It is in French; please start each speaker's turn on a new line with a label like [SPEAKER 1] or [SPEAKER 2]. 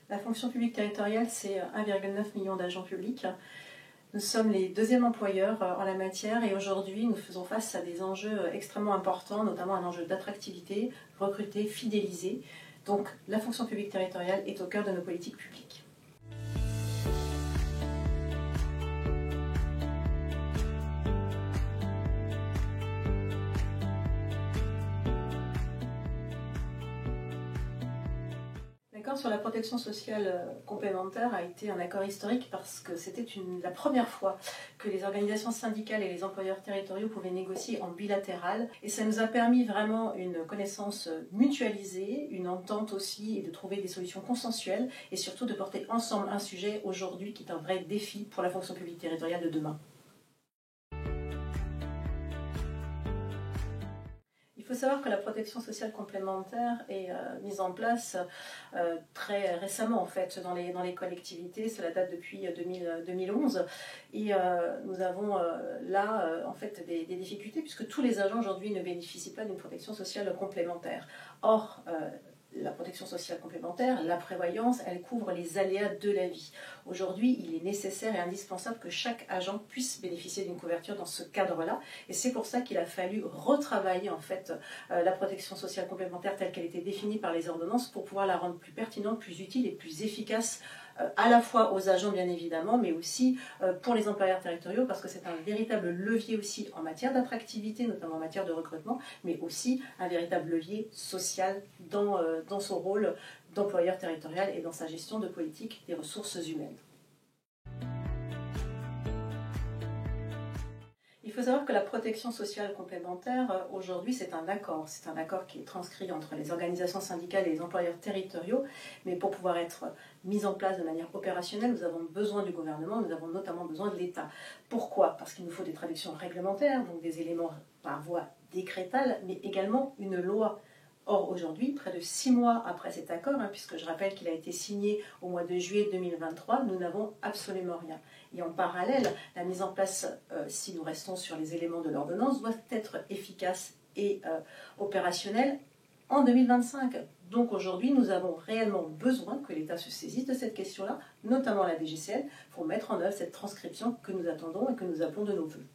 [SPEAKER 1] La fonction publique territoriale, c'est 1,9 million d'agents publics. Nous sommes les deuxièmes employeurs en la matière et aujourd'hui nous faisons face à des enjeux extrêmement importants, notamment un enjeu d'attractivité, recruter, fidéliser. Donc la fonction publique territoriale est au cœur de nos politiques publiques. L'accord sur la protection sociale complémentaire a été un accord historique parce que c'était la première fois que les organisations syndicales et les employeurs territoriaux pouvaient négocier en bilatéral. Et ça nous a permis vraiment une connaissance mutualisée, une entente aussi, et de trouver des solutions consensuelles et surtout de porter ensemble un sujet aujourd'hui qui est un vrai défi pour la fonction publique territoriale de demain. Il faut savoir que la protection sociale complémentaire est mise en place très récemment en fait dans les collectivités. Cela date depuis 2011 et nous avons là en fait des difficultés puisque tous les agents aujourd'hui ne bénéficient pas d'une protection sociale complémentaire. Or, la protection sociale complémentaire, la prévoyance, elle couvre les aléas de la vie. Aujourd'hui, il est nécessaire et indispensable que chaque agent puisse bénéficier d'une couverture dans ce cadre-là. Et c'est pour ça qu'il a fallu retravailler en fait la protection sociale complémentaire telle qu'elle était définie par les ordonnances pour pouvoir la rendre plus pertinente, plus utile et plus efficace à la fois aux agents bien évidemment, mais aussi pour les employeurs territoriaux parce que c'est un véritable levier aussi en matière d'attractivité, notamment en matière de recrutement, mais aussi un véritable levier social dans son rôle d'employeur territorial et dans sa gestion de politique des ressources humaines. Il faut savoir que la protection sociale complémentaire, aujourd'hui, c'est un accord. C'est un accord qui est transcrit entre les organisations syndicales et les employeurs territoriaux. Mais pour pouvoir être mis en place de manière opérationnelle, nous avons besoin du gouvernement, nous avons notamment besoin de l'État. Pourquoi? Parce qu'il nous faut des traductions réglementaires, donc des éléments par voie décrétale, mais également une loi. Or, aujourd'hui, près de 6 mois après cet accord, puisque je rappelle qu'il a été signé au mois de juillet 2023, nous n'avons absolument rien. Et en parallèle, la mise en place, si nous restons sur les éléments de l'ordonnance, doit être efficace et opérationnelle en 2025. Donc aujourd'hui, nous avons réellement besoin que l'État se saisisse de cette question-là, notamment la DGCL, pour mettre en œuvre cette transcription que nous attendons et que nous appelons de nos vœux.